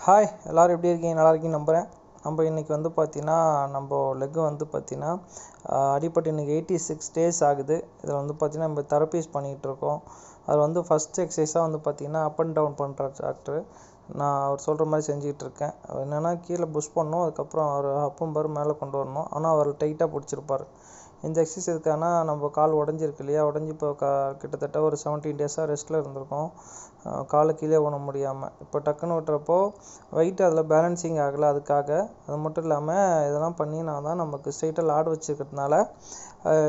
Hi எல்லோரும் எப்படி இருக்கீங்க? நல்லா இருக்கீங்க நம்புகிறேன். நம்ம இன்றைக்கி வந்து பார்த்திங்கன்னா நம்ம லெக்கு வந்து பார்த்திங்கன்னா அடிப்பட்டு இன்றைக்கி 86 days ஆகுது. இதில் வந்து பார்த்திங்கன்னா நம்ம தெரப்பீஸ் பண்ணிகிட்ருக்கோம். அதில் வந்து ஃபஸ்ட் எக்ஸசைஸாக வந்து பார்த்திங்கன்னா அப் அண்ட் டவுன் பண்ணுறார் டாக்டர். நான் அவர் சொல்கிற மாதிரி செஞ்சிகிட்ருக்கேன். என்னென்னா கீழே புஷ் பண்ணணும், அதுக்கப்புறம் அவர் அப்பும் பார் மேலே கொண்டு வரணும். ஆனால் அவர் டைட்டாக பிடிச்சிருப்பார். இந்த எக்ஸசைஸ் எதுக்கானா நம்ம கால் உடஞ்சிருக்கு இல்லையா, உடஞ்சி இப்போ கிட்டத்தட்ட ஒரு 17 days ரெஸ்ட்டில் இருந்திருக்கோம். காலை கீழே ஊன முடியாமல் இப்போ டக்குன்னு விட்டுறப்போ வெயிட் அதில் பேலன்சிங் ஆகலை. அதுக்காக அது மட்டும் இல்லாமல் இதெல்லாம் பண்ணினா தான் நமக்கு ஸ்ட்ரெயிட்டாக லாட் வச்சுருக்கிறதுனால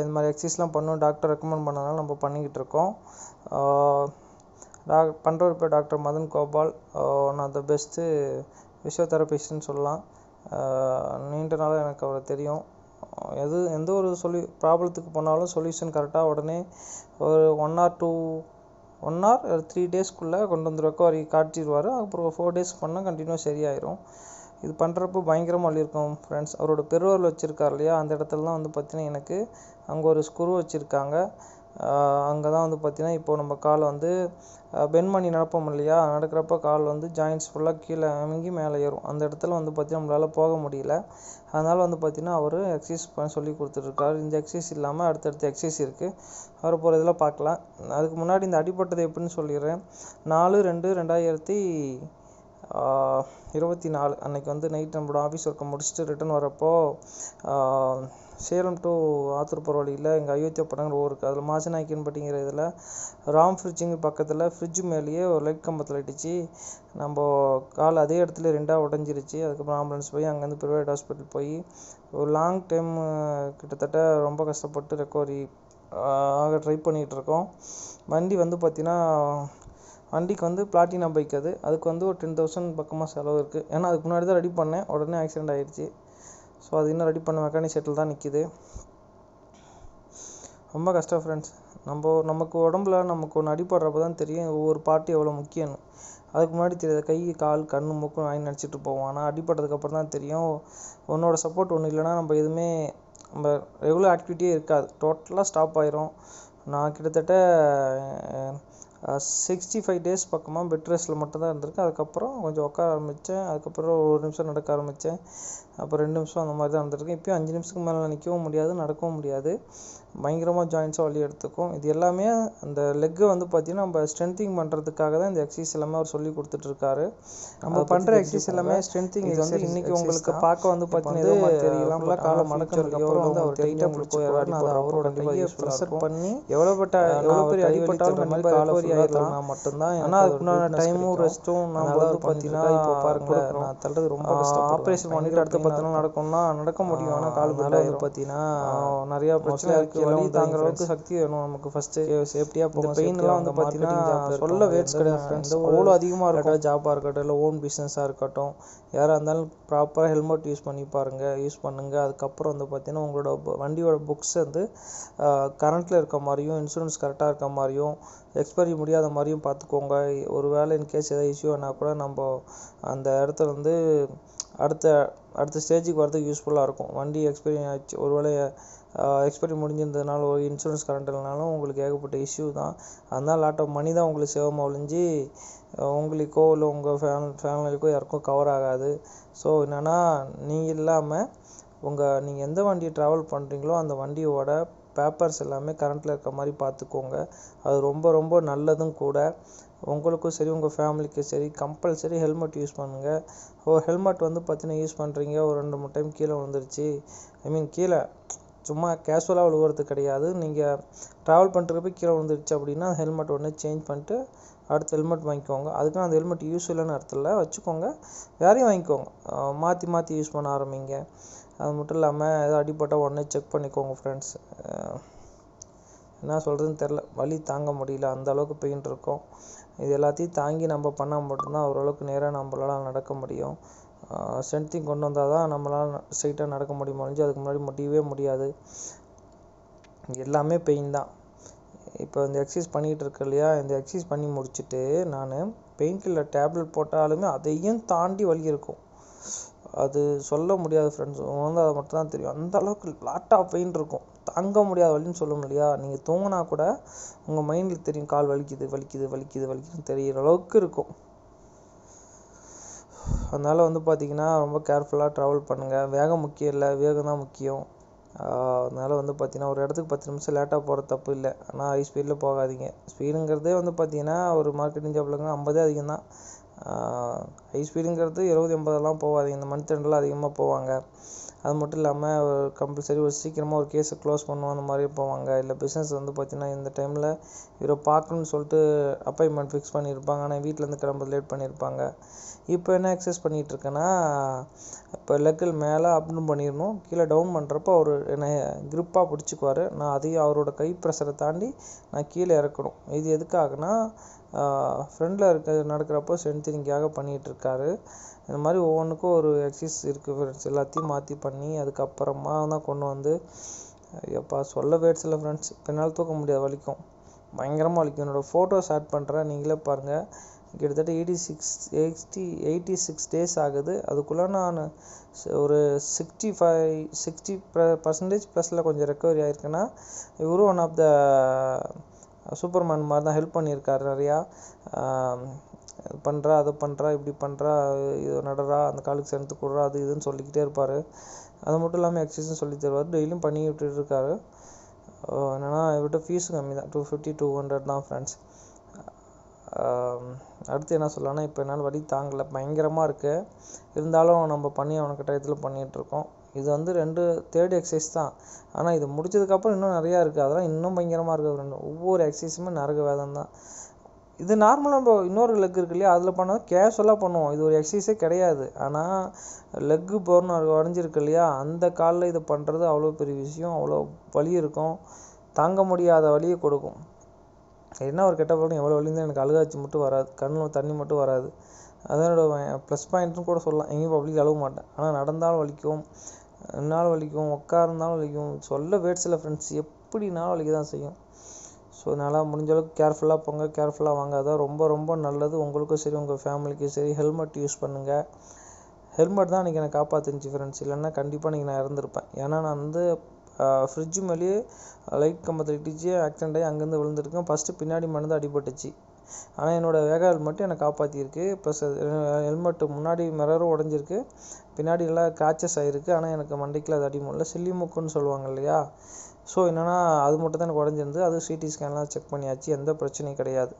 இந்த மாதிரி எக்ஸசைஸ்லாம் பண்ணணும் டாக்டர் ரெக்கமெண்ட் பண்ணதுனால நம்ம பண்ணிக்கிட்டு இருக்கோம். பண்ணுறவர் இப்போ doctor Madan Gopal, one of the best ஃபிசியோதெரபிஸ்ட்னு சொல்லலாம். நீண்ட நாளாக எனக்கு அவரை தெரியும். எந்த ஒரு ப்ராப்ளத்துக்கு போனாலும் சொல்யூஷன் கரெக்டாக உடனே ஒரு 1 or 3 daysக்குள்ளே கொண்டு வந்து ரெக்கவரி காட்டிடுவார். அப்புறம் 4 days பண்ணால் கண்டினியூவாக சரியாயிடும். இது பண்ணுறப்போ பயங்கரமாக வலி இருக்கும் ஃப்ரெண்ட்ஸ். அவரோட பெருவரில் வச்சுருக்கார் இல்லையா, அந்த இடத்துல தான் வந்து பார்த்திங்கன்னா எனக்கு அங்கே ஒரு ஸ்க்ரூ வச்சுருக்காங்க. அங்கே தான் வந்து பார்த்திங்கன்னா இப்போது நம்ம காலை வந்து பெண்ட் பண்ணி நடப்போம் இல்லையா, நடக்கிறப்ப கால் வந்து ஜாயின்ட்ஸ் ஃபுல்லாக கீழே இறங்கி மேலே ஏறும். அந்த இடத்துல வந்து பார்த்திங்கன்னா நம்மளால் போக முடியல. அதனால் வந்து பார்த்திங்கன்னா அவர் எக்ஸசைஸ் பண்ண சொல்லி கொடுத்துட்ருக்காரு. இந்த எக்ஸசைஸ் இல்லாமல் அடுத்தடுத்த எக்ஸசைஸ் இருக்குது, வர போகிற இதில் பார்க்கலாம். அதுக்கு முன்னாடி இந்த அடிப்பட்டது எப்படின்னு சொல்லிடுறேன். 4/2/2024 அன்றைக்கி வந்து நைட் நம்மளோட ஆஃபீஸ் ஒர்க்கை முடிச்சுட்டு ரிட்டன் வரப்போ சேலம் டு ஆத்தூர் போகிற வழியில் எங்கள் அயோத்தியாப்பட்டங்கிற ஊர் இருக்குது. அதில் மாசநாயக்கன்பட்டிங்கிற இதில் ராம் ஃப்ரிட்ஜுங்க பக்கத்தில் ஃப்ரிட்ஜு மேலேயே ஒரு லைட் கம்பத்தில் அடித்து நம்ம கால் அதே இடத்துல 2 உடஞ்சிருச்சு. அதுக்கப்புறம் ஆம்புலன்ஸ் போய் அங்கேருந்து ப்ரைவேட் ஹாஸ்பிட்டல் போய் ஒரு லாங் டைம் கிட்டத்தட்ட ரொம்ப கஷ்டப்பட்டு ரெக்கவரி ஆக ட்ரை பண்ணிகிட்ருக்கோம். வண்டி வந்து பார்த்திங்கன்னா வண்டிக்கு வந்து பிளாட்டினா பைக், அதுக்கு வந்து ஒரு 10,000 பக்கமாக செலவு இருக்குது. ஏன்னா அதுக்கு முன்னாடி தான் ரெடி பண்ணேன், உடனே ஆக்சிடெண்ட் ஆகிடுச்சு. ஸோ அது இன்னும் ரெடி பண்ண மெக்கானிக் செட்டில் தான் நிற்கிது. ரொம்ப கஷ்டம் ஃப்ரெண்ட்ஸ். நமக்கு உடம்புல நமக்கு ஒன்று அடிபடுறப்ப தான் தெரியும் ஒவ்வொரு பார்ட்டி எவ்வளோ முக்கியம்னு. அதுக்கு முன்னாடி தெரியாது, கை கால் கண் மூக்கு வாங்கி நினச்சிட்டு போவோம். ஆனால் அடிபட்டதுக்கப்புறம் தான் தெரியும் உன்னோட சப்போர்ட் ஒன்று இல்லைன்னா நம்ம எதுவுமே நம்ம ரெகுலர் ஆக்டிவிட்டியே இருக்காது, டோட்டலாக ஸ்டாப் ஆயிரும். நான் கிட்டத்தட்ட 65 days பக்கமாக பெட் ரெஸ்ட்டில் மட்டும்தான் இருந்திருக்கேன். அதுக்கப்புறம் கொஞ்சம் உட்கார ஆரம்பித்தேன், அதுக்கப்புறம் 1 நிமிஷம் நடக்க ஆரம்பித்தேன், அப்புறம் 2 நிமிஷம் அந்த மாதிரி தான் இருந்திருக்கேன். இப்போயும் 5 நிமிஷத்துக்கு மேலே நிற்கவும் முடியாது, நடக்கவும் முடியாது. பயங்கரமாக ஜாயின்ஸாக வலி எடுத்துக்கும். இது எல்லாமே அந்த லெக்கை வந்து பார்த்திங்கன்னா நம்ம ஸ்ட்ரென்த்திங் பண்ணுறதுக்காக தான் இந்த எக்ஸசைஸ் எல்லாமே அவர் சொல்லி கொடுத்துட்ருக்காரு. நம்ம பண்ணுற எக்ஸசைஸ் எல்லாமே ஸ்ட்ரென்த்திங். இது வந்து இன்றைக்கி உங்களுக்கு பார்க்க வந்து பார்த்திங்கன்னா தெரியலாம், ஃபுல்லாக காலை மடக்கிறதுக்கப்புறம் வந்து அவர் டைட்டாக பிடிச்சி அவரோட கையை ப்ரெஷர் பண்ணி எவ்வளோ பெரிய அடிப்பட்டாலும் அந்த மாதிரி காலை ஆகிடலாம் மட்டும்தான். ஆனால் அதுக்குண்டான டைமும் ரெஸ்ட்டும் நம்ம வந்து பார்த்திங்கன்னா இப்போ பாருங்கள், நான் தள்ளுறது ரொம்ப ஆப்ரேஷன் பண்ணிவிட்டு அடுத்த 10 நாள் நடக்கும்னா நடக்க முடியும். ஆனால் கால் பில் வந்து பார்த்திங்கன்னா நிறையா பிரச்சனை இருக்குது. வலி தாங்குற அளவுக்கு சக்தி வேணும் நமக்கு. ஃபஸ்ட்டு சேஃப்டியாக போகும். பெயின்லாம் வந்து பார்த்திங்கன்னா சொல்ல வேர்ட்ஸ் கிடையாது ஃப்ரெண்ட்ஸ். அவ்வளோ அதிகமாக இருக்கும். ஜாப்பாக இருக்கட்டும் இல்லை ஓன் பிஸ்னஸாக இருக்கட்டும், யாராக இருந்தாலும் ப்ராப்பராக ஹெல்மெட் யூஸ் பண்ணுங்கள். அதுக்கப்புறம் வந்து பார்த்திங்கன்னா உங்களோட வண்டியோட புக்ஸ் வந்து கரண்ட்டில் இருக்க மாதிரியும், இன்சூரன்ஸ் கரெக்டாக இருக்க மாதிரியும், எக்ஸ்பைரி முடியாத மாதிரியும் பார்த்துக்கோங்க. ஒரு வேளை இன்கேஸ் ஏதாவது இஷ்யூ ஆனால் கூட நம்ம அந்த இடத்துல வந்து அடுத்த ஸ்டேஜுக்கு வரதுக்கு யூஸ்ஃபுல்லாக இருக்கும். வண்டி எக்ஸ்பைரி ஆகிடுச்சு, ஒரு வேளை எக்ஸ்பைரி முடிஞ்சிருந்ததுனால ஒரு இன்சூரன்ஸ் கரண்ட் இல்லைனாலும் உங்களுக்கு ஏகப்பட்ட இஷ்யூ தான். அதனால் லாட் ஆஃப் மணி தான் உங்களுக்கு சேவமாக ஒழிஞ்சு உங்களுக்கோ இல்லை உங்கள் ஃபேமிலிக்கோ யாருக்கும் கவர் ஆகாது. ஸோ என்னென்னா நீங்கள் இல்லாமல் நீங்கள் எந்த வண்டியை ட்ராவல் பண்ணுறீங்களோ அந்த வண்டியோட பேப்பர்ஸ் எல்லாமே கரண்ட்டில் இருக்க மாதிரி பார்த்துக்கோங்க. அது ரொம்ப ரொம்ப நல்லதும் கூட. உங்களுக்கும் சரி உங்கள் ஃபேமிலிக்கும் சரி கம்பல்சரி ஹெல்மெட் யூஸ் பண்ணுங்கள். ஒரு ஹெல்மெட் வந்து பார்த்திங்கன்னா யூஸ் பண்ணுறீங்க, ஒரு 2-3 டைம் கீழே விழுந்துருச்சு, கீழே சும்மா கேஷுவலாக விழுவுறது கிடையாது. நீங்கள் ட்ராவல் பண்ணுறப்ப கீழே விழுந்துருச்சு அப்படின்னா ஹெல்மெட் உடனே சேஞ்ச் பண்ணிட்டு அடுத்த ஹெல்மெட் வாங்கிக்கோங்க. அதுக்காக அந்த ஹெல்மெட் யூஸ் இல்லைன்னு அர்த்தம் வச்சுக்கோங்க, வேறையும் வாங்கிக்கோங்க. மாற்றி யூஸ் பண்ண ஆரம்பிங்க. அது மட்டும் இல்லாமல் ஏதோ அடிப்பட்டால் உடனே செக் பண்ணிக்கோங்க ஃப்ரெண்ட்ஸ். என்ன சொல்கிறதுன்னு தெரில, வலி தாங்க முடியல, அந்தளவுக்கு பெயின் இருக்கும். இது எல்லாத்தையும் தாங்கி நம்ம பண்ணால் மட்டும்தான் ஓரளவுக்கு நேராக நம்மளால் நடக்க முடியும். ஸ்ட்ரென்த்திங் கொண்டு வந்தால் தான் நம்மளால் ஸ்ட்ரைட்டாக நடக்க முடியுமா, அதுக்கு முன்னாடி முடியவே முடியாது. எல்லாமே பெயின் தான். இப்போ இந்த எக்ஸசைஸ் பண்ணிகிட்டு இருக்கேன் இல்லையா, இந்த எக்ஸசைஸ் பண்ணி முடிச்சுட்டு நான் பெயின் கில்லர் டேப்லெட் போட்டாலுமே அதையும் தாண்டி வலி இருக்கும். அது சொல்ல முடியாது ஃப்ரெண்ட்ஸ், வந்து அதை மட்டும் தான் தெரியும். அந்த அளவுக்கு லாட் ஆஃப் பெயின் இருக்கும், தாங்க முடியாத வலின்னு சொல்ல முடியா. நீங்கள் தூங்கினா கூட உங்கள் மைண்டில் தெரியும் கால் வலிக்குதுன்னு தெரிகிற அளவுக்கு இருக்கும். அதனால் வந்து பார்த்திங்கன்னா ரொம்ப கேர்ஃபுல்லாக ட்ராவல் பண்ணுங்கள். வேகம் முக்கியம் இல்லை, வேகம் தான் முக்கியம். அதனால் வந்து பார்த்திங்கன்னா ஒரு இடத்துக்கு 10 நிமிஷம் லேட்டாக போகிறது தப்பு இல்லை, ஆனால் ஹை ஸ்பீடில் போகாதீங்க. ஸ்பீடுங்கிறதே வந்து பார்த்திங்கன்னா ஒரு மார்க்கெட்டிங் ஜாப்லங்க 50 அதிகம் தான். ஹை ஸ்பீடுங்கிறது 70 80 போகாதீங்க. இந்த மந்த் எண்டெலாம் அதிகமாக போவாங்க. அது மட்டும் இல்லாமல் கம்பல்சரி ஒரு சீக்கிரமாக ஒரு கேஸை க்ளோஸ் பண்ணுவோம் அந்த மாதிரி போவாங்க. இல்லை பிஸ்னஸ் வந்து பார்த்திங்கன்னா இந்த டைமில் இவரை பார்க்கணுன்னு சொல்லிட்டு அப்பாயின்மெண்ட் ஃபிக்ஸ் பண்ணியிருப்பாங்க, ஆனால் வீட்டிலேருந்து கிளம்புறது லேட் பண்ணியிருப்பாங்க. இப்போ என்ன எக்ஸசைஸ் பண்ணிகிட்ருக்கேன்னா, இப்போ லெக்கில் மேலே அப்னு பண்ணிடணும், கீழே டவுன் பண்ணுறப்போ அவர் என்னை க்ரிப்பாக பிடிச்சிக்குவார். நான் அதையும் அவரோட கை ப்ரெஷரை தாண்டி நான் கீழே இறக்கணும். இது எதுக்காகனா ஃப்ரெண்டில் நடக்கிறப்போ ஸ்ட்ரென்த்னிங்காக பண்ணிகிட்ருக்காரு. இந்த மாதிரி ஒவ்வொன்றுக்கும் ஒரு எக்ஸசைஸ் இருக்குது ஃப்ரெண்ட்ஸ். எல்லாத்தையும் மாற்றி பண்ணி அதுக்கப்புறமா தான் கொண்டு வந்து எப்பா சொல்ல வேர்ட்ஸ் இல்லை ஃப்ரெண்ட்ஸ். என்னால் தூக்க முடியாது, வலிக்கும், பயங்கரமாக வலிக்கும். என்னோடய ஃபோட்டோஸ் ஆட் பண்ணுறேன், நீங்களே பாருங்கள். கிட்டத்தட்ட 86 டேஸ் ஆகுது. அதுக்குள்ளே நான் ஒரு 60% ப்ளஸில் கொஞ்சம் ரெக்கவரி ஆகிருக்குன்னா, இவரும் ஒன் ஆஃப் த சூப்பர்மேன் மாதிரி தான் ஹெல்ப் பண்ணியிருக்காரு. நிறையா பண்ணுறா, அதை பண்ணுறா, இப்படி பண்ணுறா, இது நடறா, அந்த காலுக்கு ஸ்ட்ரென்த்து கொடுறா, அது இதுன்னு சொல்லிக்கிட்டே இருப்பார். அது மட்டும் இல்லாமல் எக்ஸசைஸும் சொல்லி தருவார். டெய்லியும் பண்ணி விட்டுட்டு இருக்காரு. என்னென்னா இவர்கிட்ட ஃபீஸும் கம்மி தான், 250 200 தான் ஃப்ரெண்ட்ஸ். அடுத்து என்ன சொல்லலாம்னா, இப்போ என்னால் வலி தாங்கலை, பயங்கரமாக இருக்குது. இருந்தாலும் நம்ம பண்ணி அவனுக்கு டயத்தில் பண்ணிகிட்ருக்கோம். இது வந்து தேர்ட் எக்ஸசைஸ் தான். ஆனால் இது முடிச்சதுக்கப்புறம் இன்னும் நிறையா இருக்குது, அதெல்லாம் இன்னும் பயங்கரமாக இருக்குது ஃப்ரெண்ட். ஒவ்வொரு எக்ஸசைஸுமே நரக வேதம் தான். இது நார்மலாக நம்ம இன்னொரு லெக் இருக்கு இல்லையா, அதில் பண்ணால் கேஷுவலாக பண்ணுவோம். இது ஒரு எக்ஸசைஸே கிடையாது. ஆனால் லெக்கு போர்னு உடஞ்சிருக்கு இல்லையா, அந்த காலில் இது பண்ணுறது அவ்வளோ பெரிய விஷயம். அவ்வளோ வலி இருக்கும், தாங்க முடியாத வலியை கொடுக்கும். என்ன ஒரு கெட்ட பழக்கம், எவ்வளோ வலிஇருந்தால் எனக்கு அழுகாச்சி மட்டும் வராது, கண்ணில் தண்ணி மட்டும் வராது. அதனோட ப்ளஸ் பாயிண்ட்னு கூட சொல்லலாம். எங்கேயும் பப்ளிக் அழுக மாட்டேன், ஆனால் நடந்தாலும் வலிக்கும், நின்னாலும் வலிக்கும், உட்கார்ந்தாலும் வலிக்கும். சொல்ல வேர்ட்ஸில் ஃப்ரெண்ட்ஸ், எப்படினாலும் வலிக்க தான் செய்யும். ஸோ அதனால் முடிஞ்சளவுக்கு கேர்ஃபுல்லாக போங்க, கேர்ஃபுல்லாக வாங்க. அதான் ரொம்ப ரொம்ப நல்லது. உங்களுக்கும் சரி, உங்கள் ஃபேமிலிக்கும் சரி. ஹெல்மெட் யூஸ் பண்ணுங்கள். ஹெல்மெட் தான் இன்றைக்கி எனக்கு காப்பாற்றுச்சு ஃப்ரெண்ட்ஸ். இல்லைன்னா கண்டிப்பாக இன்றைக்கி நான் இறந்துருப்பேன். ஏன்னா நான் வந்து ஃப்ரிட்ஜு மேலேயே லைட் கம்பத்தில் இடிச்சு ஆக்சிடென்ட் ஆகி அங்கேருந்து விழுந்துருக்கேன். ஃபஸ்ட்டு பின்னாடி மருந்து அடிபட்டுச்சு, ஆனால் என்னோடய வேக ஹெல்மெட்டு என்னை காப்பாற்றிருக்கு. ப்ளஸ் ஹெல்மெட்டு முன்னாடி மிரரும் உடஞ்சிருக்கு, பின்னாடி எல்லாம் கிராச்சஸ் ஆகிருக்கு. ஆனால் எனக்கு மண்டைக்கில் அது அடி முடியல. சில்லி மூக்குன்னு சொல்லுவாங்க இல்லையா, ஸோ என்னென்னா அது மட்டும் தான் எனக்கு உடஞ்சிருந்து. அது சிடி ஸ்கேன்லாம் செக் பண்ணியாச்சு, எந்த பிரச்சனையும் கிடையாது.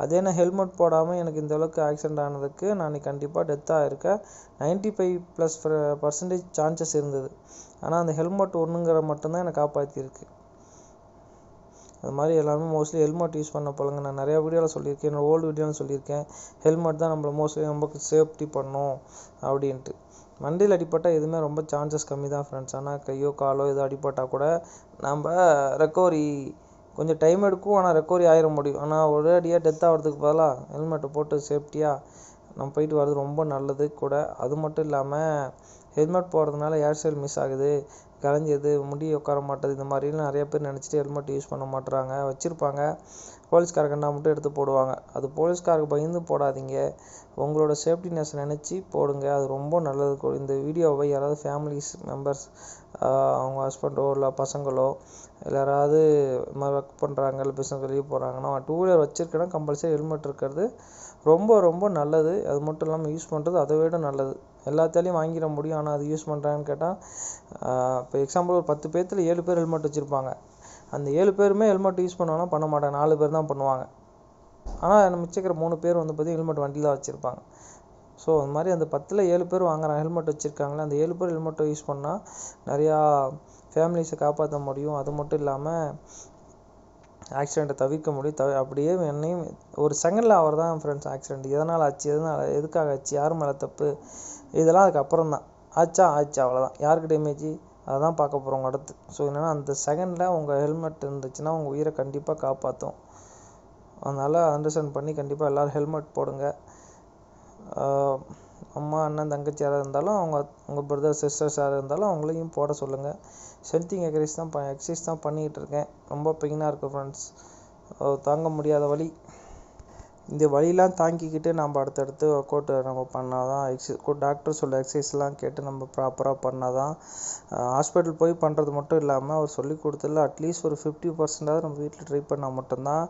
அதே நான் ஹெல்மெட் போடாமல் எனக்கு இந்த அளவுக்கு ஆக்சிடென்ட் ஆனதுக்கு நான் கண்டிப்பாக டெத்தாக இருக்கேன். 95% சான்சஸ் இருந்தது. ஆனால் அந்த ஹெல்மெட் ஒன்றுங்கிற மட்டும்தான் என்னை காப்பாற்றிருக்கு. அது மாதிரி எல்லாருமே மோஸ்ட்லி ஹெல்மெட் யூஸ் பண்ண போலங்க. நான் நிறையா வீடியோவில் சொல்லியிருக்கேன், என்னோடய ஓல்டு வீடியோவில் சொல்லியிருக்கேன். ஹெல்மெட் தான் நம்மளை மோஸ்ட்லி நமக்கு சேஃப்டி பண்ணும் அப்படின்ட்டு. மண்டையில் அடிப்பட்டால் எதுவுமே ரொம்ப சான்சஸ் கம்மி தான் ஃப்ரெண்ட்ஸ். ஆனால் கையோ காலோ எதோ அடிப்பட்டால் கூட நம்ம ரெக்கவரி கொஞ்சம் டைம் எடுக்கும், ஆனால் ரெக்கவரி ஆகிட முடியும். ஆனால் ஒரே அடியாக டெத் ஆகிறதுக்கு பதிலாக ஹெல்மெட்டை போட்டு சேஃப்டியாக நம்ம போயிட்டு வர்றது ரொம்ப நல்லது கூட. அது மட்டும் இல்லாமல் ஹெல்மெட் போடுறதுனால ஏர் ஸ்டைல் மிஸ் ஆகுது, கலைஞ்சது, முடி உட்கார மாட்டேது, இந்த மாதிரிலாம் நிறைய பேர் நினச்சிட்டு ஹெல்மெட் யூஸ் பண்ண மாட்டுறாங்க. வச்சுருப்பாங்க, போலீஸ்காரங்கன்னா மட்டும் எடுத்து போடுவாங்க. அது போலீஸ்காருக்கு பயந்து போடாதீங்க, உங்களோட சேஃப்டினஸ் நினச்சி போடுங்க, அது ரொம்ப நல்லது. இந்த வீடியோவை யாராவது ஃபேமிலிஸ் மெம்பர்ஸ், அவங்க ஹஸ்பண்டோ இல்லை பசங்களோ இல்லை யாராவது இது மாதிரி ஒர்க் பண்ணுறாங்க, இல்லை பிஸ்னஸ் வெளியே போகிறாங்கன்னா, 2 வீலர் வச்சுருக்கேன்னா கம்பல்சரி ஹெல்மெட் இருக்கிறது ரொம்ப ரொம்ப நல்லது. அது மட்டும் இல்லாமல் யூஸ் பண்ணுறது அதை விட நல்லது. எல்லாத்தாலையும் வாங்கிட முடியும், ஆனால் அது யூஸ் பண்ணுறாங்கன்னு கேட்டால், இப்போ எக்ஸாம்பிள் ஒரு 10 பேர்த்தில் 7 பேர் ஹெல்மெட் வச்சுருப்பாங்க. அந்த 7 பேருமே ஹெல்மெட் யூஸ் பண்ணுவாங்கன்னா பண்ண மாட்டாங்க, 4 பேர் தான் பண்ணுவாங்க. ஆனால் மிச்சிக்கிற 3 பேர் வந்து பார்த்திங்கன்னா ஹெல்மெட் வண்டியில் தான் வச்சுருப்பாங்க. ஸோ அந்த மாதிரி அந்த 10ல் 7 பேர் வாங்குறாங்க, ஹெல்மெட் வச்சுருக்காங்களே, அந்த 7 பேர் ஹெல்மெட்டை யூஸ் பண்ணால் நிறையா ஃபேமிலிஸை காப்பாற்ற முடியும். அது மட்டும் இல்லாமல் ஆக்சிடெண்ட்டை தவிர்க்க முடியும். அப்படியே என்னையும் ஒரு செகண்டில் அவர் தான் ஃப்ரெண்ட்ஸ் ஆக்சிடெண்ட். எதனால் ஆச்சு, எதுக்காக ஆச்சு, யார் மேலே தப்பு, இதெல்லாம் அதுக்கப்புறம் தான். ஆச்சா அவ்வளோதான். யாருக்கு டேமேஜ் அதை தான் பார்க்க போகிறோம் அடுத்து. ஸோ என்னென்னா அந்த செகண்டில் உங்கள் ஹெல்மெட் இருந்துச்சுன்னா உங்கள் உயிரை கண்டிப்பாக காப்பாற்றும். அதனால் அண்டர்ஸ்டாண்ட் பண்ணி கண்டிப்பாக எல்லோரும் ஹெல்மெட் போடுங்க. அம்மா அண்ணன் தங்கச்சி யாராவது இருந்தாலும் உங்கள் பிரதர் சிஸ்டர்ஸ் யாராவது இருந்தாலும் அவங்களையும் போட சொல்லுங்கள். ஸ்ட்ரென்த்திங் எக்ஸசைஸ் தான் பண்ணிக்கிட்டு இருக்கேன். ரொம்ப பெயினாக இருக்குது ஃப்ரெண்ட்ஸ், தாங்க முடியாத வலி. இந்த வலியெலாம் தாங்கிக்கிட்டு நம்ம அடுத்தடுத்து ஒர்க் அவுட் நம்ம பண்ணால் தான், டாக்டர் சொல்ல எக்ஸசைஸ்லாம் கேட்டு நம்ம ப்ராப்பராக பண்ணால் தான். ஹாஸ்பிட்டல் போய் பண்ணுறது மட்டும் இல்லாமல் அவர் சொல்லி கொடுத்ததில் அட்லீஸ்ட் ஒரு 50% நம்ம வீட்டில் ட்ரை பண்ணால் மட்டும்தான்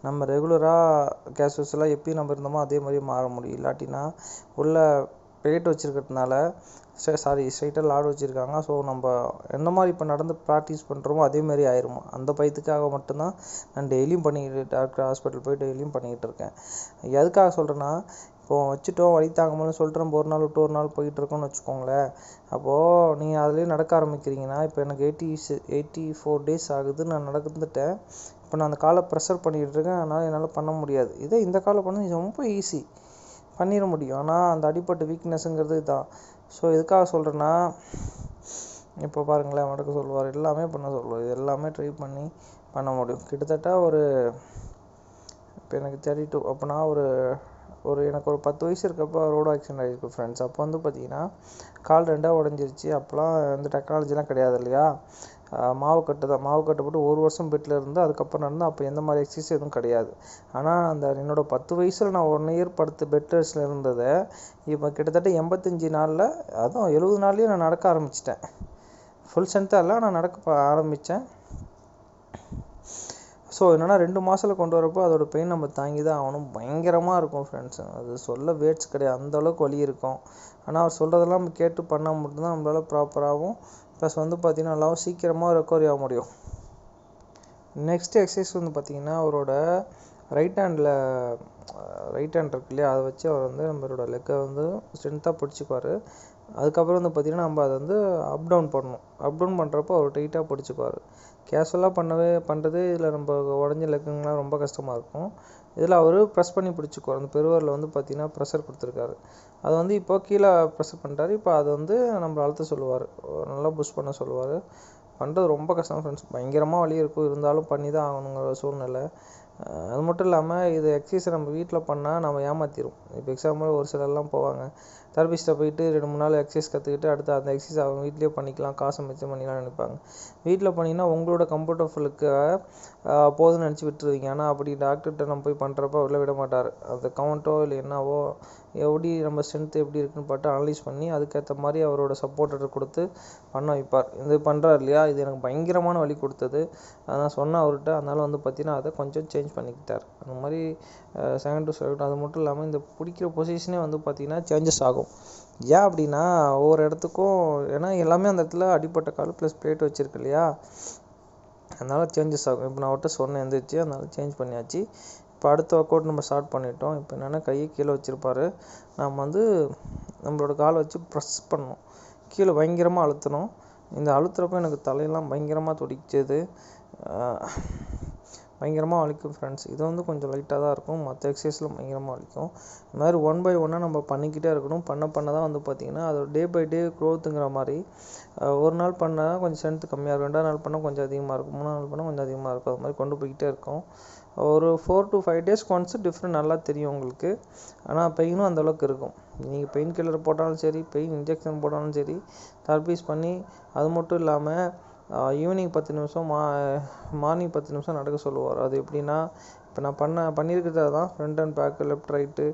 நம்ம ரெகுலராக கேஷுவல்ஸ்லாம் எப்பயும் நம்ம இருந்தோமோ அதே மாதிரி மாற முடியும். இல்லாட்டினா உள்ள பிளேட் வச்சுருக்கிறதுனால ஸ்ட்ரைட்டாக லாட் வச்சுருக்காங்க. ஸோ நம்ம என்ன மாதிரி இப்போ நடந்து ப்ராக்டிஸ் பண்ணுறோமோ அதேமாரி ஆயிருமா. அந்த பயத்துக்காக மட்டும்தான் நான் டெய்லியும் பண்ணிக்கிட்டு டாக்டர் ஹாஸ்பிட்டல் போய் டெய்லியும் பண்ணிக்கிட்டு இருக்கேன். எதுக்காக சொல்கிறேன்னா, இப்போது வச்சுட்டோம் வலி தாங்கணும்னு சொல்லிட்டு நம்ம ஒரு நாள் விட்டு ஒரு நாள் போயிட்டு இருக்கோம்னு வச்சுக்கோங்களேன். அப்போது நீங்கள் அதுலேயே நடக்க ஆரம்பிக்கிறீங்கன்னா, இப்போ எனக்கு 84 days ஆகுது நான் நடந்துட்டேன். இப்போ நான் அந்த காலை ப்ரெஷர் பண்ணிக்கிட்டு இருக்கேன். அதனால் என்னால் பண்ண முடியாது. இதே இந்த காலை பண்ணது ரொம்ப ஈஸி, பண்ணிட முடியும். ஆனால் அந்த அடிப்பட்ட வீக்னஸ்ங்கிறது இதுதான். ஸோ எதுக்காக சொல்கிறேன்னா, இப்போ பாருங்களேன், நடக்க சொல்லுவார், எல்லாமே பண்ண சொல்லுவார். இது எல்லாமே ட்ரை பண்ணி பண்ண முடியும். கிட்டத்தட்ட இப்போ எனக்கு 32, அப்போ நான் எனக்கு ஒரு 10 வயசு இருக்கப்போ ரோடு ஆக்சிடென்ட் ஆகிருக்கு ஃப்ரெண்ட்ஸ். அப்போ வந்து பார்த்தீங்கன்னா கால் 2ஆக உடஞ்சிருச்சு. அப்போலாம் இந்த டெக்னாலஜிலாம் கிடையாது இல்லையா. மாவு கட்டு போட்டு 1 வருஷம் பெட்டில் இருந்து அதுக்கப்புறம் நடந்து. அப்போ எந்த மாதிரி எக்ஸசைஸ் எதுவும் கிடையாது. ஆனால் அந்த என்னோட 10 வயசில் நான் 1 இயர் படுத்து பெட் ரெஸ்ட்டில் இருந்ததை இப்போ கிட்டத்தட்ட 85 நாளில், அதுவும் 70 நாள்லேயே நான் நடக்க ஆரம்பிச்சிட்டேன். ஃபுல் ஸ்ட்ரென்த்தாக இல்லை, நான் நடக்க ஆரம்பித்தேன். ஸோ என்னென்னா 2 மாதத்தில் கொண்டு வரப்போ அதோட பெயின் நம்ம தாங்கி தான் ஆகணும். பயங்கரமாக இருக்கும் ஃப்ரெண்ட்ஸ். அது சொல்ல வேர்ட்ஸ் கிடையாது, அந்தளவுக்கு வலி இருக்கும். ஆனால் அவர் சொல்கிறதெல்லாம் நம்ம கேட்டு பண்ணால் மட்டும்தான் நம்மளால் ப்ராப்பராகவும் ப்ளஸ் வந்து பார்த்திங்கன்னா நல்லாவும் சீக்கிரமாக ரெக்கவரி ஆக முடியும். நெக்ஸ்ட் எக்ஸசைஸ் வந்து பார்த்திங்கன்னா, அவரோட ரைட் ஹேண்ட் இருக்கு இல்லையா, அதை வச்சு அவர் வந்து நம்மளோட லெக்கை வந்து ஸ்ட்ரென்த்தாக பிடிச்சிக்குவார். அதுக்கப்புறம் வந்து பார்த்திங்கன்னா நம்ம அதை வந்து அப் டவுன் பண்ணணும். அப் டவுன் பண்ணுறப்போ அவர் டைட்டாக பிடிச்சிக்குவார். கேஷுவலாக பண்ணுறது இதில் நம்ம உடஞ்ச லெக்குங்கெலாம் ரொம்ப கஷ்டமாக இருக்கும். இதில் அவர் ப்ரெஸ் பண்ணி பிடிச்சிக்குவார். அந்த பெருவரில் வந்து பார்த்திங்கன்னா ப்ரெஷர் கொடுத்துருக்காரு. அது வந்து இப்போ கீழே ப்ரெஷர் பண்ணிட்டாரு. இப்போ அதை வந்து நம்மளை அழுத்த சொல்லுவார், நல்லா புஷ் பண்ண சொல்லுவார். பண்ணுறது ரொம்ப கஷ்டம் ஃப்ரெண்ட்ஸ். பயங்கரமாக வலி இருக்கும், இருந்தாலும் பண்ணி தான் ஆகணுங்கிற சூழ்நிலை. அது மட்டும் இல்லாமல் இது எக்ஸசைஸை நம்ம வீட்டில் பண்ணால் நம்ம ஏமாற்றிடும். இப்போ எக்ஸாம்பிள் ஒரு சிலர்லாம் போவாங்க, தெரபிஸ்ட்டை போயிட்டு 2-3 நாள் எக்ஸசைஸ் கற்றுக்கிட்டு அடுத்து அந்த எக்ஸசைஸ் அவங்க வீட்லேயே பண்ணிக்கலாம், காசை மிச்சம் பண்ணிக்கலாம்னு நினைப்பாங்க. வீட்டில் பண்ணிங்கன்னா உங்களோட கம்ஃபர்டபுளுக்கு போதும்னு நினச்சி விட்டுருவீங்க. ஆனால் அப்படி டாக்டர்கிட்ட நம்ம போய் பண்ணுறப்ப அவரில் விட மாட்டார். அந்த கவுண்ட்டோ இல்லை என்னவோ எப்படி நம்ம ஸ்ட்ரென்த்து எப்படி இருக்குன்னு பார்த்து அனலைஸ் பண்ணி அதுக்கேற்ற மாதிரி அவரோட சப்போர்ட்டரை கொடுத்து பண்ண வைப்பார். இது பண்ணுறாரு இல்லையா, இது எனக்கு பயங்கரமான வலி கொடுத்தது. நான் சொன்னேன் அவர்கிட்ட. அதனால் வந்து பார்த்தீங்கன்னா அதை கொஞ்சம் சேஞ்ச் பண்ணிக்கிட்டார். அந்த மாதிரி 7 to 7. அது மட்டும் இல்லாமல் இந்த பிடிக்கிற பொசிஷனே வந்து பார்த்திங்கன்னா சேஞ்சஸ் ஆகும். ஏன் அப்படின்னா ஒவ்வொரு இடத்துக்கும், ஏன்னா எல்லாமே அந்த இடத்துல அடிப்பட்ட கால் ப்ளஸ் பிளேட் வச்சுருக்கு இல்லையா, அதனால் சேஞ்சஸ் ஆகும். இப்போ நான் அவர்கிட்ட சொன்னேன் எந்திரிச்சு, அதனால் சேஞ்ச் பண்ணியாச்சு. இப்போ அடுத்த ஒர்க் அவுட் நம்ம ஸ்டார்ட் பண்ணிட்டோம். இப்போ என்னென்னா கையை கீழே வச்சுருப்பார். நம்ம வந்து நம்மளோட காலை வச்சு ப்ரெஸ் பண்ணணும், கீழே பயங்கரமாக அழுத்தணும். இந்த அழுத்துறப்போ எனக்கு தலையெல்லாம் பயங்கரமாக துடிச்சது, பயங்கரமாக வலிக்கும் ஃப்ரெண்ட்ஸ். இது வந்து கொஞ்சம் லைட்டாக தான் இருக்கும், மற்ற எக்ஸசைஸில் பயங்கரமாக வலிக்கும். இந்த மாதிரி 1 by 1 நம்ம பண்ணிக்கிட்டே இருக்கணும். பண்ண தான் வந்து பார்த்திங்கன்னா அது டே பை டே க்ரோத்துங்கிற மாதிரி. ஒரு நாள் பண்ணால் கொஞ்சம் ஸ்ட்ரென்த் கம்மியாக இருக்கும், 2ஆவது நாள் பண்ணால் கொஞ்சம் அதிகமாக இருக்கும், 3ஆவது நாள் பண்ணால் கொஞ்சம் அதிகமாக இருக்கும். அது மாதிரி கொண்டு போய்கிட்டே இருக்கும். ஒரு 4 to 5 days ஒன்ஸ் டிஃப்ரெண்ட் நல்லா தெரியும் உங்களுக்கு. ஆனால் பெயினும் அந்தளவுக்கு இருக்கும். நீங்கள் பெயின் கில்லர் போட்டாலும் சரி, பெயின் இன்ஜெக்ஷன் போட்டாலும் சரி, தெரபிஸ் பண்ணி. அது மட்டும் இல்லாமல் ஈவினிங் 10 நிமிஷம் மார்னிங் 10 நிமிஷம் நடக்க சொல்லுவார். அது எப்படின்னா, இப்போ நான் பண்ணியிருக்கிறது தான் front and back, left right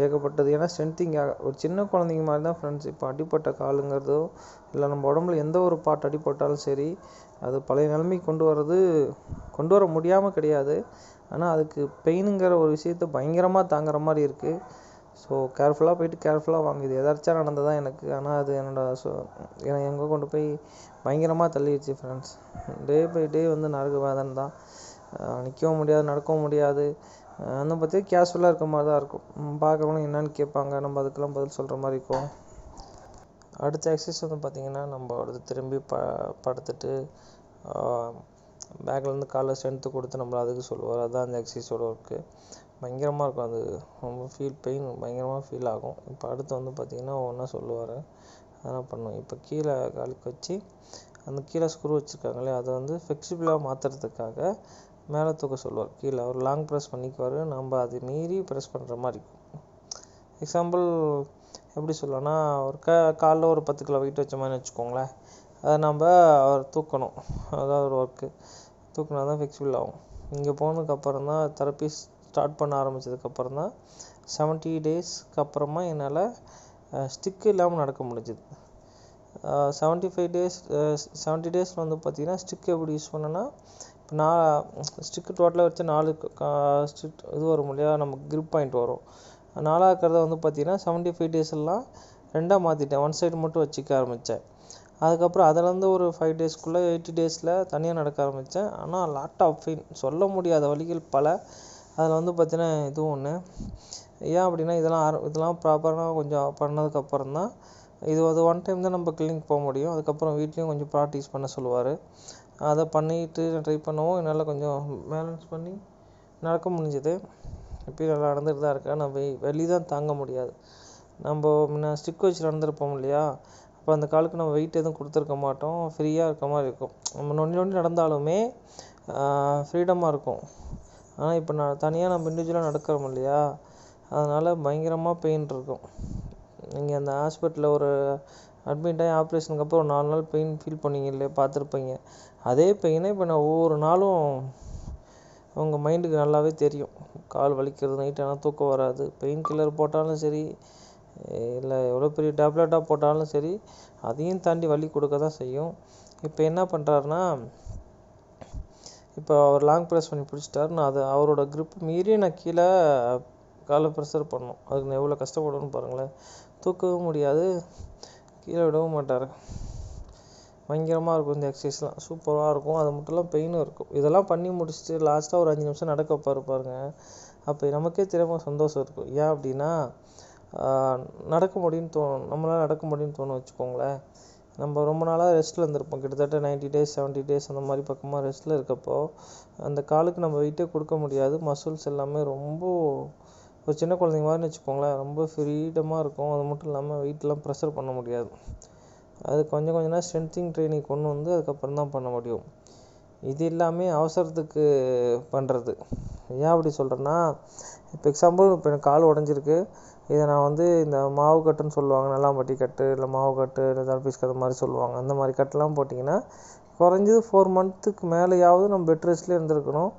ஏகப்பட்டது. ஏன்னா ஸ்ட்ரென்த்திங்காக ஒரு சின்ன குழந்தைங்க மாதிரி தான் ஃப்ரெண்ட்ஸ். இப்போ அடிப்பட்ட காலுங்கிறதோ இல்லை நம்ம உடம்புல எந்த ஒரு பார்ட் அடிப்பட்டாலும் சரி, அது பழைய நிலைமைக்கு கொண்டு வர முடியாமல் கிடையாது. ஆனால் அதுக்கு பெயினுங்கிற ஒரு விஷயத்த பயங்கரமாக தாங்குற மாதிரி இருக்குது. ஸோ கேர்ஃபுல்லாக போயிட்டு கேர்ஃபுல்லாக வாங்க. இது எதாச்சும் நடந்ததான் எனக்கு. ஆனால் அது என்னை எங்கே கொண்டு போய் பயங்கரமாக தள்ளிடுச்சு ஃப்ரெண்ட்ஸ். டே பை டே வந்து நரக வேதனை தான். நிற்கவும் முடியாது, நடக்கவும் முடியாது. அந்த பற்றி கேஷுவலாக இருக்க மாதிரி தான் இருக்கும். பார்க்குறவங்க என்னென்னு கேட்பாங்க, நம்ம அதுக்கெல்லாம் பதில் சொல்கிற மாதிரி இருக்கும். அடுத்த எக்ஸசைஸ் வந்து பார்த்திங்கன்னா, நம்ம அடுத்து திரும்பி படுத்துட்டு பேக்லேருந்து காலை ஸ்ட்ரென்த்து கொடுத்து நம்மளை அதுக்கு சொல்லுவார். அதுதான் அந்த எக்ஸசைஸோட ஒர்க்கு. பயங்கரமாக இருக்கும். அது ரொம்ப பெயின் பயங்கரமாக ஃபீல் ஆகும். இப்போ அடுத்து வந்து பார்த்திங்கன்னா ஒவ்வொன்றா சொல்லுவார், அதெல்லாம் பண்ணும். இப்போ கீழே காலுக்கு வச்சு அந்த கீழே ஸ்க்ரூ வச்சுருக்காங்களே, அதை வந்து ஃப்ளெக்சிபிளாக மாற்றுறதுக்காக மேலே தூக்க சொல்லுவார். கீழே அவர் லாங் ப்ரெஸ் பண்ணிக்குவார், நம்ம அது மீறி ப்ரெஸ் பண்ணுற மாதிரி இருக்கும். எக்ஸாம்பிள் எப்படி சொல்லலாம்னா, ஒரு காலில் ஒரு 10 கிலோ வெயிட் வச்ச மாதிரி வச்சுக்கோங்களேன். அதை நம்ம அவர் தூக்கணும், அதான் ஒரு ஒர்க்கு. தூக்கினா தான் ஃப்ளெக்சிபிள் ஆகும். இங்கே போனதுக்கப்புறம் தான் தெரப்பி ஸ்டார்ட் பண்ண ஆரம்பித்ததுக்கப்புறம் தான் 70 daysக்கு அப்புறமா என்னால் ஸ்டிக்கு இல்லாமல் நடக்க முடிஞ்சுது. 70 days வந்து பார்த்திங்கன்னா ஸ்டிக் எப்படி யூஸ் பண்ணேன்னா, இப்போ நான் ஸ்டிக்கு டோட்டலாக வச்சு 4 ஸ்டிக் இது வரும் இல்லையா, நமக்கு க்ரிப் பாயிண்ட் வரும். 4 இருக்கிறத வந்து பார்த்திங்கன்னா 75 days எல்லாம் 2ஆக மாற்றிட்டேன். ஒன் சைடு மட்டும் வச்சுக்க ஆரம்பித்தேன். அதுக்கப்புறம் அதிலேருந்து ஒரு 5 டேஸ்க்குள்ளே 80 டேஸில் தனியாக நடக்க ஆரம்பித்தேன். ஆனால் லாட் ஆஃப் பெயின், சொல்ல முடியாத வலிகள் பல. அதில் வந்து பார்த்தீங்கன்னா இதுவும் ஒன்று. ஏன் அப்படின்னா இதெல்லாம் ப்ராப்பராக கொஞ்சம் பண்ணதுக்கப்புறம் தான் இது ஒன் டைம் தான் நம்ம கிளினிக் போக முடியும். அதுக்கப்புறம் வீட்லேயும் கொஞ்சம் ப்ராக்டிஸ் பண்ண சொல்லுவார். அதை பண்ணிட்டு ட்ரை பண்ணவும் என்னால் கொஞ்சம் பேலன்ஸ் பண்ணி நடக்க முடிஞ்சது. இப்போயும் நல்லா நடந்துட்டு தான் இருக்கேன். நான் வெளி தான் தாங்க முடியாது. நம்ம முன்ன ஸ்டிக் வச்சு நடந்துருப்போம் இல்லையா, அப்போ அந்த காலுக்கு நம்ம வெயிட் எதுவும் கொடுத்துருக்க மாட்டோம். ஃப்ரீயாக இருக்க மாதிரி இருக்கும். நம்ம நொண்டி நடந்தாலுமே ஃப்ரீடமாக இருக்கும். ஆனால் இப்போ நான் தனியாக நம்ம இண்டிவிஜுவலாக நடக்கிறோம் இல்லையா, அதனால் பயங்கரமாக பெயின் இருக்கும். நீங்கள் அந்த ஹாஸ்பிட்டலில் ஒரு அட்மிட் ஆகி ஆப்ரேஷனுக்கு அப்புறம் ஒரு 4 நாள் பெயின் ஃபீல் பண்ணீங்க இல்லையா, பார்த்துருப்பீங்க. அதே பெயினை இப்போ நான் ஒவ்வொரு நாளும் உங்கள் மைண்டுக்கு நல்லாவே தெரியும். கால் வலிக்கிறது, நைட் ஆனால் தூக்கம் வராது. பெயின் கில்லர் போட்டாலும் சரி, இல்லை எவ்வளோ பெரிய டேப்லெட்டாக போட்டாலும் சரி, அதையும் தாண்டி வலி கொடுக்க தான் செய்யும். இப்போ என்ன பண்ணுறாருன்னா, இப்போ அவர் லாங் ப்ரெஸ் பண்ணி பிடிச்சிட்டாரு. நான் அதை அவரோட க்ரிப் மீறி நான் கீழே காலை ப்ரெஷர் பண்ணணும். அதுக்கு நான் எவ்வளோ கஷ்டப்படணும்னு பாருங்களேன். தூக்கவும் முடியாது, கீழே விடவும் மாட்டார். பயங்கரமாக இருக்கும் இந்த எக்ஸசைஸ்லாம், சூப்பராக இருக்கும். அது மட்டும் இல்லாமல் பெயினும் இருக்கும். இதெல்லாம் பண்ணி முடிச்சுட்டு லாஸ்ட்டாக ஒரு 5 நிமிஷம் நடக்க வைப்பார் பாருங்க, அப்போ நமக்கே தெரியாமல் சந்தோஷம் இருக்கும். ஏன் அப்படின்னா நடக்க முடியும்னு தோணும், நம்மளால் நடக்க முடியும்னு தோணும் வச்சுக்கோங்களேன். நம்ம ரொம்ப நாளாக ரெஸ்ட்டில் இருந்திருப்போம், கிட்டத்தட்ட 90 டேஸ் 70 டேஸ் அந்த மாதிரி பக்கமாக ரெஸ்ட்டில் இருக்கப்போ அந்த காலுக்கு நம்ம வெயிட்டே கொடுக்க முடியாது. மசில்ஸ் எல்லாமே ரொம்ப ஒரு சின்ன குழந்தைங்க மாதிரின்னு வச்சுக்கோங்களேன், ரொம்ப ஃப்ரீடமாக இருக்கும். அது மட்டும் இல்லாமல் வெயிட்லாம் ப்ரெஷர் பண்ண முடியாது. அது கொஞ்சம் நேரம் ஸ்ட்ரென்த்திங் ட்ரைனிங் கொண்டு வந்து அதுக்கப்புறம் தான் பண்ண முடியும். இது எல்லாமே அவசரத்துக்கு பண்ணுறது. ஏன் அப்படி சொல்கிறேன்னா, இப்போ எக்ஸாம்பிள் இப்போ எனக்கு கால் உடஞ்சிருக்கு. இதை நான் வந்து இந்த மாவு கட்டுன்னு சொல்லுவாங்க, நல்லாம்பட்டி கட்டு, இல்லை மாவு கட்டு, இல்லை தர்பீஸ் கட்டு மாதிரி சொல்லுவாங்க. அந்த மாதிரி கட்டெலாம் போட்டிங்கன்னா குறைஞ்சது 4 மந்த்துக்கு மேலேயாவது நம்ம பெட் ரெஸ்ட்லேயே இருந்திருக்கணும்.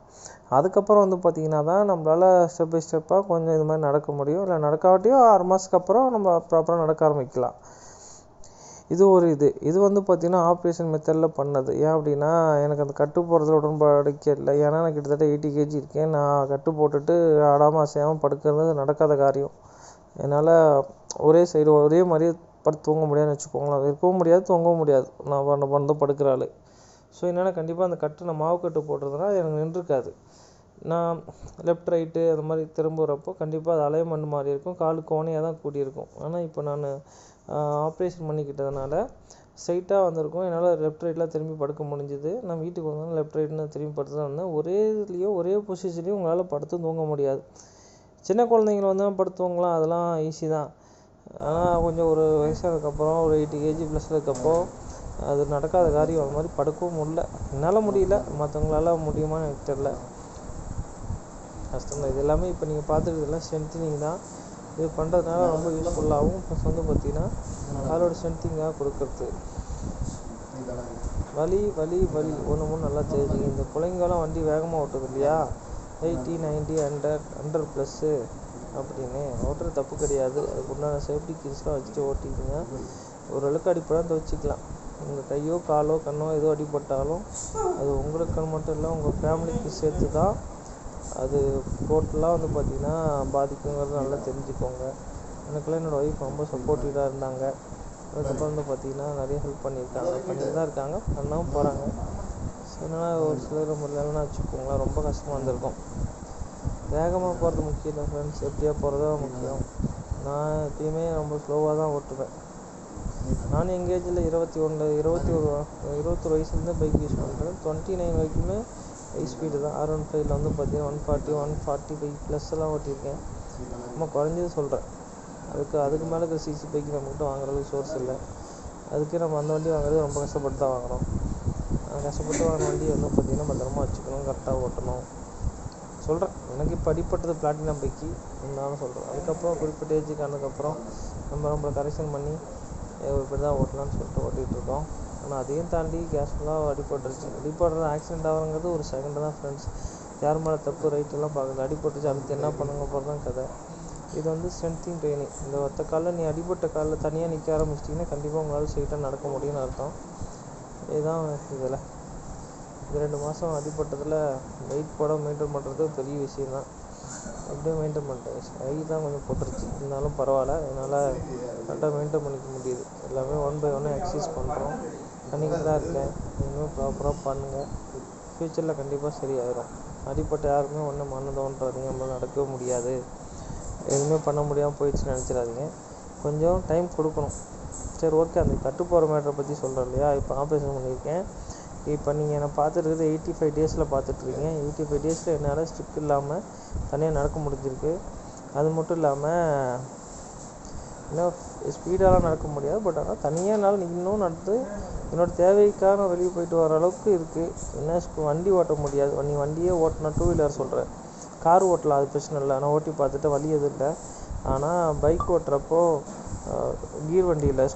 அதுக்கப்புறம் வந்து பார்த்திங்கன்னா தான் நம்மளால் ஸ்டெப் பை ஸ்டெப்பாக கொஞ்சம் இது மாதிரி நடக்க முடியும். இல்லை நடக்காட்டியும் 6 மாதத்துக்கு அப்புறம் நம்ம ப்ராப்பராக நடக்க ஆரம்பிக்கலாம். இது வந்து பார்த்திங்கன்னா ஆப்ரேஷன் மெத்தடில் பண்ணது. ஏன் அப்படின்னா, எனக்கு அந்த கட்டு போடுறதுல உடன்பாடுக்கே இல்லை. ஏன்னா நான் கிட்டத்தட்ட 80 kg இருக்கேன். நான் கட்டு போட்டுட்டு ஆடாமல் அசையாமல் படுக்கிறது நடக்காத காரியம். என்னால் ஒரே சைடு ஒரே மாதிரி படுத்து தூங்க முடியாதுன்னு வச்சுக்கோங்களேன். இருக்கவும் முடியாது, தூங்கவும் முடியாது. நான் பண்ண படுக்கிற ஆள். ஸோ என்னால் கண்டிப்பாக அந்த கட்டு, நான் மாவு கட்டு போடுறதுனா எனக்கு நின்றுருக்காது. நான் லெஃப்ட் ரைட்டு அது மாதிரி திரும்புகிறப்போ கண்டிப்பாக அது அலைன்மெண்ட் மாதிரி இருக்கும், காலு கோணையாக தான் கூடியிருக்கும். ஆனால் இப்போ நான் ஆப்ரேஷன் பண்ணிக்கிட்டதுனால ஸ்ட்ரைட்டாக வந்திருக்கும். என்னால் லெஃப்ட் ரைட்லாம் திரும்பி படுக்க முடிஞ்சுது. நான் வீட்டுக்கு வந்தாலும் லெஃப்ட் ரைட்னு திரும்பி படுத்து தான் வந்தேன். ஒரே பொசிஷன்லேயும் உங்களால் படுத்து தூங்க முடியாது. சின்ன குழந்தைங்கள வந்து படுத்துவங்களாம், அதெல்லாம் ஈஸி தான். ஆனால் கொஞ்சம் ஒரு வயசானதுக்கப்புறம் ஒரு 80 kg ப்ளஸ் இருக்கப்போ அது நடக்காத காரியம். அது மாதிரி படுக்கவும் என்னால் முடியல, மற்றவங்களால முடியுமான்னு எனக்கு தெரில. கஷ்டம் தான். இது எல்லாமே இப்போ நீங்கள் பார்த்துக்கிறதுலாம் ஸ்ட்ரென்த்தினிங் தான். இது பண்ணுறதுனால ரொம்ப யூஸ்ஃபுல்லாகவும் ப்ளஸ் வந்து பார்த்திங்கன்னா அதோட ஸ்ட்ரென்த்திங்காக கொடுக்குறது. வலி ஒன்று நல்லா தெரிஞ்சுங்க. இந்த பிள்ளைங்கெல்லாம் வண்டி வேகமாக ஓட்டுது இல்லையா, 80 90 100 ப்ளஸ்ஸு அப்படின்னு ஓட்டுறது தப்பு கிடையாது. அதுக்கு உண்டான சேஃப்டி கிட்ஸ்லாம் வச்சுட்டு ஓட்டிக்கிங்க. ஓரளவுக்கு அடிப்படாமல் துவச்சிக்கலாம். உங்கள் கையோ காலோ கண்ணோ ஏதோ அடிபட்டாலும் அது உங்களுக்கு மட்டும் இல்லை, உங்கள் ஃபேமிலிக்கு சேர்த்து தான் அது டோட்டலாக வந்து பார்த்திங்கன்னா பாதிக்குங்கிறது நல்லா தெரிஞ்சுக்கோங்க. எனக்கெல்லாம் என்னோடய ஒய்ஃப் ரொம்ப சப்போர்ட்டிவாக இருந்தாங்க. அதுக்கப்புறம் வந்து பார்த்திங்கன்னா நிறைய ஹெல்ப் பண்ணிட்டு தான் இருக்காங்க, பண்ணவும் போகிறாங்க. ஸோ என்னென்னா ஒரு சிலர் முறையிலலாம் வச்சுக்கோங்களேன் ரொம்ப கஷ்டமாக இருந்திருக்கும். வேகமாக போகிறது முக்கியம் இல்லை ஃப்ரெண்ட்ஸ், சேஃப்டியாக போகிறது தான் முக்கியம். நான் எப்பயுமே ரொம்ப ஸ்லோவாக தான் ஓட்டுவேன். நான் எங்கள் ஏஜில் 21 வயசுலேருந்து பைக் யூஸ் பண்ணுறேன். 29 வரைக்குமே ஹை ஸ்பீடு தான். R15 வந்து பார்த்திங்கன்னா 140 145 ப்ளஸ்லாம் ஓட்டியிருக்கேன். ரொம்ப குறைஞ்சது சொல்கிறேன். அதுக்கு மேலே இருக்கிற சிசி பைக் நம்மக்கிட்ட வாங்குற அளவுக்கு சோர்ஸ் இல்லை. அதுக்கே நம்ம அந்த வண்டி வாங்குறது ரொம்ப கஷ்டப்பட்டு தான் வாங்குகிறோம். கஷ்டப்பட்டு வாங்கின வண்டியை வந்து பார்த்திங்கன்னா பத்திரமா வச்சுக்கணும், கரெக்டாக ஓட்டணும் சொல்கிறேன். எனக்கு இப்போ அடிப்பட்டது பிளாட்டினம் பைக்கு இருந்தாலும் சொல்கிறேன். அதுக்கப்புறம் குறிப்பிட்ட ஏஜுக்கு ஆனதுக்கப்புறம் நம்மளை கரெக்ஷன் பண்ணி இப்படி தான் ஓட்டலான்னு சொல்லிட்டு ஓட்டிகிட்ருக்கோம். ஆனால் அதையும் தாண்டி கேஷ்ஃபுல்லாக அடிபடுறது ஆக்சிடென்ட் ஆகுங்கிறது ஒரு செகண்டு தான் ஃப்ரெண்ட்ஸ். யார் மேலே தப்பு ரைட்டெல்லாம் பார்க்குறது. அடிபட்டுச்சு அடுத்து என்ன பண்ணுங்க போகிறது தான் கதை. இது வந்து ஸ்ட்ரென்த்திங் ட்ரைனிங். இந்த ஒத்த காலில் நீ அடிபட்ட காலில் தனியாக நிற்க ஆரம்பிச்சிட்டிங்கன்னா கண்டிப்பாக உங்களால் ஸ்ட்ரெயிட்டாக நடக்க முடியும்னு அர்த்தம். இதுதான் இதில் இந்த 2 மாதம் அடிபட்டதில் வெயிட் போட மெயின்டைன் பண்ணுறது பெரிய விஷயம் தான். அப்படியே மெயின்டைன் பண்ணிட்டேன். கை தான் கொஞ்சம் போட்டுருச்சு, இருந்தாலும் பரவாயில்ல. அதனால் கரெக்டாக மெயின்டைன் பண்ணிக்க முடியுது. எல்லாமே 1 by 1 எக்ஸசைஸ் பண்ணுறோம், பண்ணிக்கிட்டு தான் இருக்கேன். இன்னும் ப்ராப்பராக பண்ணுங்கள், ஃப்யூச்சரில் கண்டிப்பாக சரியாயிடும். அடிப்பட்ட யாருமே ஒன்றும் மன தோன்றாதீங்க, நம்மளால் நடக்கவே முடியாது, எதுவுமே பண்ண முடியாமல் போயிடுச்சுன்னு நினச்சிடாதீங்க. கொஞ்சம் டைம் கொடுக்கணும். சரி, ஓகே. அந்த கட்டுப்போகிற மேட்டரை பற்றி சொல்கிறேன் இல்லையா. இப்போ ஆப்ரேஷன் பண்ணியிருக்கேன். இப்போ நீங்கள் என்னை பார்த்துட்டு 85 டேஸில் பார்த்துட்ருக்கீங்க. 85 டேஸில் என்னால் ஸ்டிக் இல்லாமல் தனியாக நடக்க முடிஞ்சிருக்கு. அது மட்டும் இல்லாமல் இன்னும் ஸ்பீடாலாம் நடக்க முடியாது, பட் ஆனால் தனியாக என்னால் இன்னும் நடந்து என்னோடய தேவைக்கான வெளியே போயிட்டு வர அளவுக்கு இருக்குது. என்ன வண்டி ஓட்ட முடியாது. வண்டியே ஓட்டினா 2 வீலர் சொல்கிறேன், கார் ஓட்டலாம், அது பிரச்சனை இல்லை. நான் ஓட்டி பார்த்துட்டு வலி எதுவும் இல்லை. ஆனால் பைக் ஓட்டுறப்போ கீர் வண்டியில்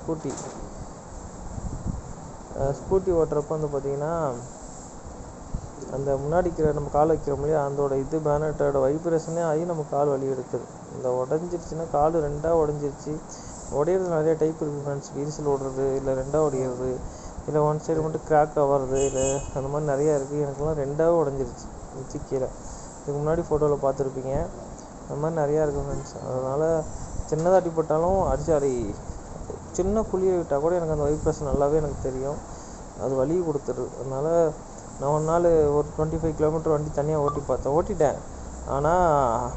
ஸ்கூட்டி ஓட்டுறப்போ வந்து பார்த்திங்கன்னா, அந்த முன்னாடி நம்ம கால் வைக்கிறோம் இல்லையா, அதோட பேனட்டோட வைப்ரேஷனே ஆகி நம்ம கால் வலி எடுக்குது. இந்த உடஞ்சிருச்சுன்னா, கால் 2ஆக உடஞ்சிருச்சு. உடையிறது நிறைய டைப் இருக்குது ஃப்ரெண்ட்ஸ். விரிசல் ஓடுறது, இல்லை 2ஆக உடையிறது, இல்லை ஒன் சைடு மட்டும் கிராக் ஆகிறது, இல்லை அந்த மாதிரி நிறையா இருக்குது. எனக்குலாம் 2ஆக உடஞ்சிருச்சு கீழே. இதுக்கு முன்னாடி ஃபோட்டோவில் பார்த்துருப்பீங்க. அந்த மாதிரி நிறையா இருக்குது ஃப்ரெண்ட்ஸ். அதனால் சின்னதாக அடிப்பட்டாலும் சின்ன குழியை விட்டால் கூட எனக்கு அந்த வைப்ரேஷன் நல்லாவே எனக்கு தெரியும். அது வலி கொடுத்துருது. அதனால் நான் ஒரு நாள் ஒரு 25 கிலோமீட்டர் வண்டி தனியாக ஓட்டிட்டேன். ஆனால்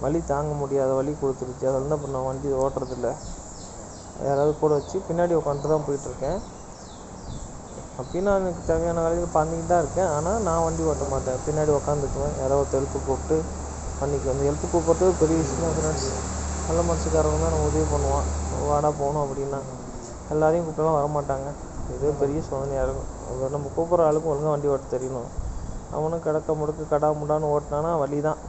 வலி தாங்க முடியாத வலி கொடுத்துருச்சு. அதில் தான் இப்போ நான் வண்டி ஓட்டுறதில்ல. யாராவது கூட வச்சு பின்னாடி உட்காந்துட்டு தான் போயிட்டுருக்கேன். அப்பயும் நான் எனக்கு தேவையான வேலையில் பண்ணிக்கிட்டு தான் இருக்கேன். ஆனால் நான் வண்டி ஓட்ட மாட்டேன், பின்னாடி உட்காந்துக்குவேன். யாராவது ஹெல்ப்பு கூப்பிட்டு பண்ணிக்குவேன். அந்த ஹெல்ப்பு கூப்பிட்டு பெரிய விஷயம் தான் ஃப்ரெண்ட்ஸ். நல்ல மனசுக்காரங்க தான் நம்ம உதவி பண்ணுவான். வாடா போகணும் அப்படின்னா எல்லாரையும் கூப்பிட்டலாம் வரமாட்டாங்க. இதே பெரிய சோதனையாக இருக்கும். அது நம்ம கூப்பிட்ற ஆளுக்கும் ஒழுங்காக வண்டி ஓட்ட தெரியணும். அவனும் கடா முடான்னு ஓட்டினானா வலி தான்.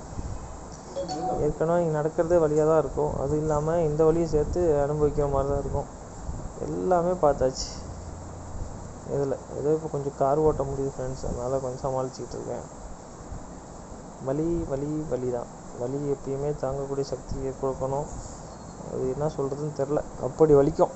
ஏற்கனவே இங்கே நடக்கிறதே வலியாக தான் இருக்கும். அது இல்லாமல் இந்த வலியை சேர்த்து அனுபவிக்கிற மாதிரி தான் இருக்கும். எல்லாமே பார்த்தாச்சு. ஏதோ இப்போ கொஞ்சம் கார் ஓட்ட முடியுது ஃப்ரெண்ட்ஸ். அதனால் கொஞ்சம் சமாளிச்சுக்கிட்டு இருக்கேன். வலி தான். வலி எப்பயுமே தாங்கக்கூடிய சக்தியை கொடுக்கணும். அது என்ன சொல்கிறதுன்னு தெரில, அப்படி வலிக்கும்.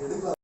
எடுக்கலாம்.